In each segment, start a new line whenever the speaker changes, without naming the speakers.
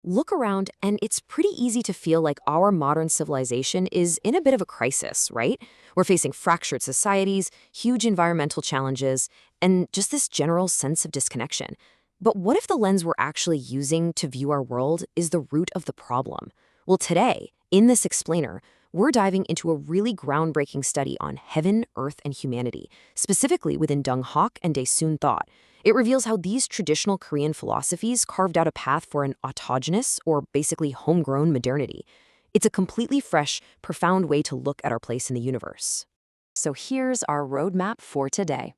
Look around, and it's pretty easy to feel like our modern civilization is in a bit of a crisis, right? We're facing fractured societies, huge environmental challenges, and just this general sense of disconnection. But what if the lens we're actually using to view our world is the root of the problem? Well, today, in this explainer, we're diving into a really groundbreaking study on heaven, earth, and humanity, specifically within Dung Hak and Daesun thought. It reveals how these traditional Korean philosophies carved out a path for an autogenous, or basically homegrown, modernity. It's a completely fresh, profound way to look at our place in the universe. So here's our roadmap for today.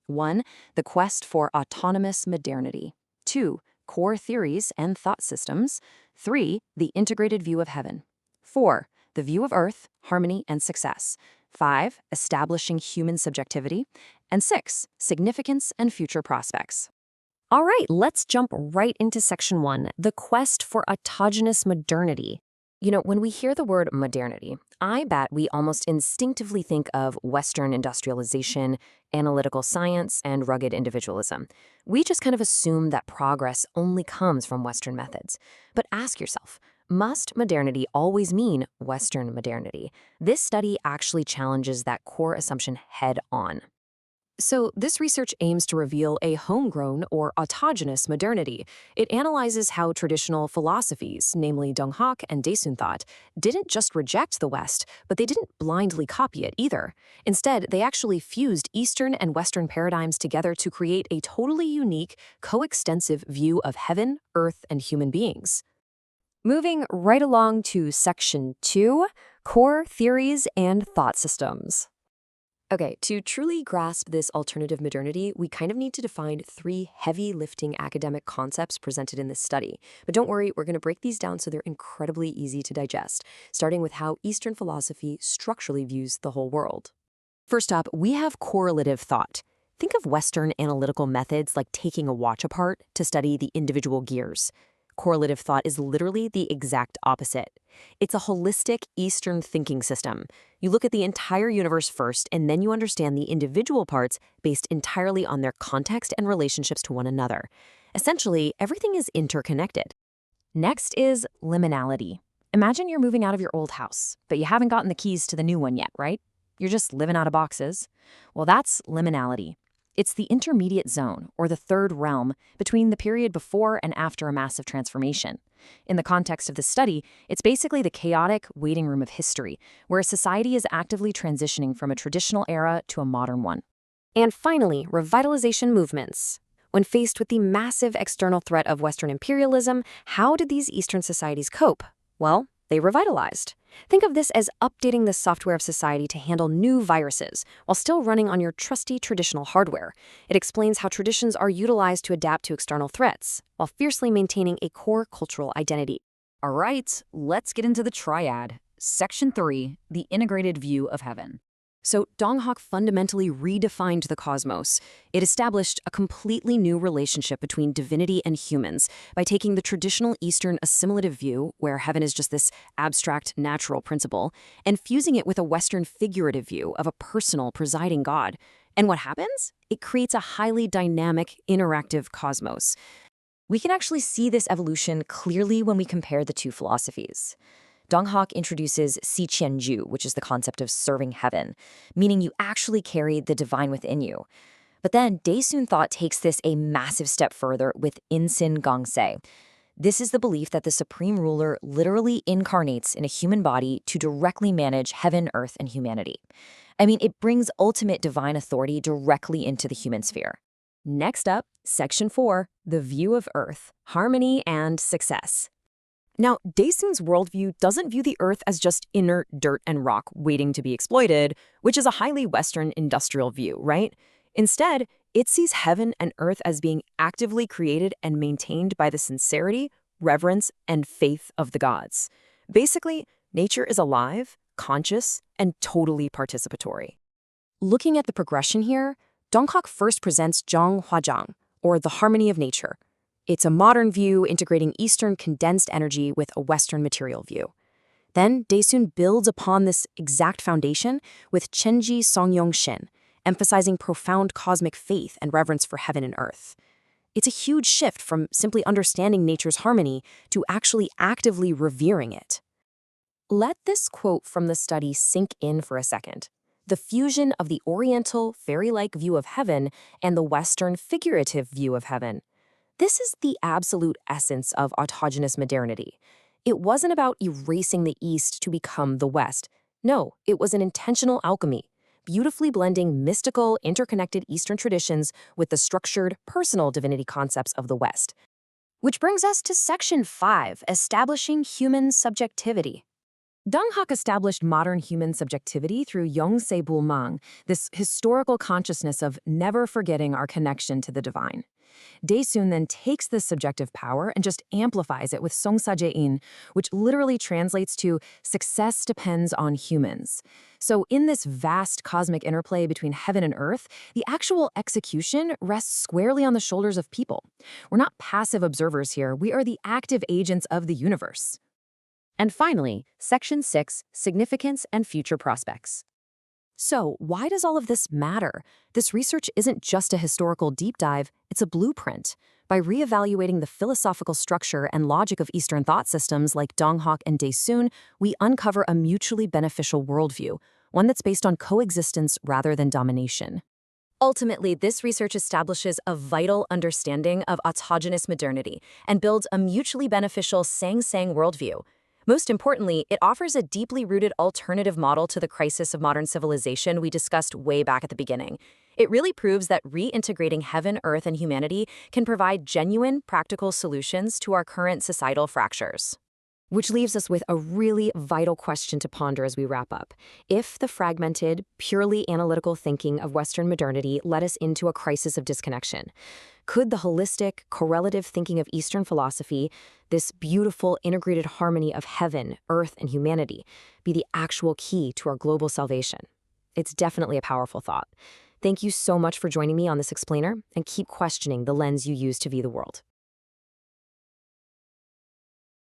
1. The quest for autonomous modernity. 2. Core theories and thought systems. 3. The integrated view of heaven. 4. The view of Earth, harmony and success. 5. Establishing human subjectivity. And 6. Significance and future prospects. All right, let's jump right into section 1, the quest for autogenous modernity. When we hear the word modernity, I bet we almost instinctively think of Western industrialization, analytical science, and rugged individualism. We just kind of assume that progress only comes from Western methods. But ask yourself, must modernity always mean Western modernity? This study actually challenges that core assumption head on. So this research aims to reveal a homegrown or autogenous modernity. It analyzes how traditional philosophies, namely Dung Hak and Daesun thought, didn't just reject the West, but they didn't blindly copy it either. Instead, they actually fused Eastern and Western paradigms together to create a totally unique, coextensive view of heaven, earth, and human beings. Moving right along to section 2, core theories and thought systems. Okay, to truly grasp this alternative modernity, we kind of need to define 3 heavy-lifting academic concepts presented in this study. But don't worry, we're going to break these down so they're incredibly easy to digest, starting with how Eastern philosophy structurally views the whole world. First up, we have correlative thought. Think of Western analytical methods like taking a watch apart to study the individual gears. Correlative thought is literally the exact opposite. It's a holistic Eastern thinking system. You look at the entire universe first, and then you understand the individual parts based entirely on their context and relationships to one another. Essentially, everything is interconnected. Next is liminality. Imagine you're moving out of your old house, but you haven't gotten the keys to the new one yet, right? You're just living out of boxes. Well, that's liminality. It's the intermediate zone, or the third realm, between the period before and after a massive transformation. In the context of this study, it's basically the chaotic waiting room of history, where a society is actively transitioning from a traditional era to a modern one. And finally, revitalization movements. When faced with the massive external threat of Western imperialism, how did these Eastern societies cope? Well, they revitalized. Think of this as updating the software of society to handle new viruses while still running on your trusty traditional hardware. It explains how traditions are utilized to adapt to external threats while fiercely maintaining a core cultural identity.
All right, let's get into the triad. Section 3, the integrated view of heaven.
So Dung Hak fundamentally redefined the cosmos. It established a completely new relationship between divinity and humans by taking the traditional Eastern assimilative view, where heaven is just this abstract natural principle, and fusing it with a Western figurative view of a personal presiding God. And what happens? It creates a highly dynamic, interactive cosmos. We can actually see this evolution clearly when we compare the two philosophies. Dung Hak introduces Si Qianju, which is the concept of serving heaven, meaning you actually carry the divine within you. But then Daesun thought takes this a massive step further with Insin Gangse. This is the belief that the supreme ruler literally incarnates in a human body to directly manage heaven, earth, and humanity. I mean, it brings ultimate divine authority directly into the human sphere. Next up, section 4, the view of earth, harmony and success. Now, Daesun's worldview doesn't view the Earth as just inert dirt and rock waiting to be exploited, which is a highly Western industrial view, right? Instead, it sees heaven and Earth as being actively created and maintained by the sincerity, reverence, and faith of the gods. Basically, nature is alive, conscious, and totally participatory. Looking at the progression here, Dung Hak first presents Zhang Huazhang, or the harmony of nature. It's a modern view integrating Eastern condensed energy with a Western material view. Then Daesun builds upon this exact foundation with Chenji Songyong Shin, emphasizing profound cosmic faith and reverence for heaven and earth. It's a huge shift from simply understanding nature's harmony to actually actively revering it. Let this quote from the study sink in for a second. The fusion of the Oriental, fairy-like view of heaven and the Western figurative view of heaven. This is the absolute essence of autogenous modernity. It wasn't about erasing the East to become the West. No, it was an intentional alchemy, beautifully blending mystical, interconnected Eastern traditions with the structured, personal divinity concepts of the West. Which brings us to Section 5, Establishing Human Subjectivity. Deng Hak established modern human subjectivity through Yongse Mang, this historical consciousness of never forgetting our connection to the divine. Daesun then takes this subjective power and just amplifies it with Songsa Jae-in, which literally translates to success depends on humans. So in this vast cosmic interplay between heaven and earth, the actual execution rests squarely on the shoulders of people. We're not passive observers here, we are the active agents of the universe. And finally, Section 6, Significance and Future Prospects. So, why does all of this matter? This research isn't just a historical deep dive, it's a blueprint. By reevaluating the philosophical structure and logic of Eastern thought systems like Deng Hak and Daesun, we uncover a mutually beneficial worldview, one that's based on coexistence rather than domination. Ultimately, this research establishes a vital understanding of autogenous modernity and builds a mutually beneficial Sang-Sang worldview. Most importantly, it offers a deeply rooted alternative model to the crisis of modern civilization we discussed way back at the beginning. It really proves that reintegrating heaven, earth, and humanity can provide genuine, practical solutions to our current societal fractures. Which leaves us with a really vital question to ponder as we wrap up. If the fragmented, purely analytical thinking of Western modernity led us into a crisis of disconnection, could the holistic, correlative thinking of Eastern philosophy, this beautiful integrated harmony of heaven, earth, and humanity, be the actual key to our global salvation? It's definitely a powerful thought. Thank you so much for joining me on this explainer, and keep questioning the lens you use to view the world.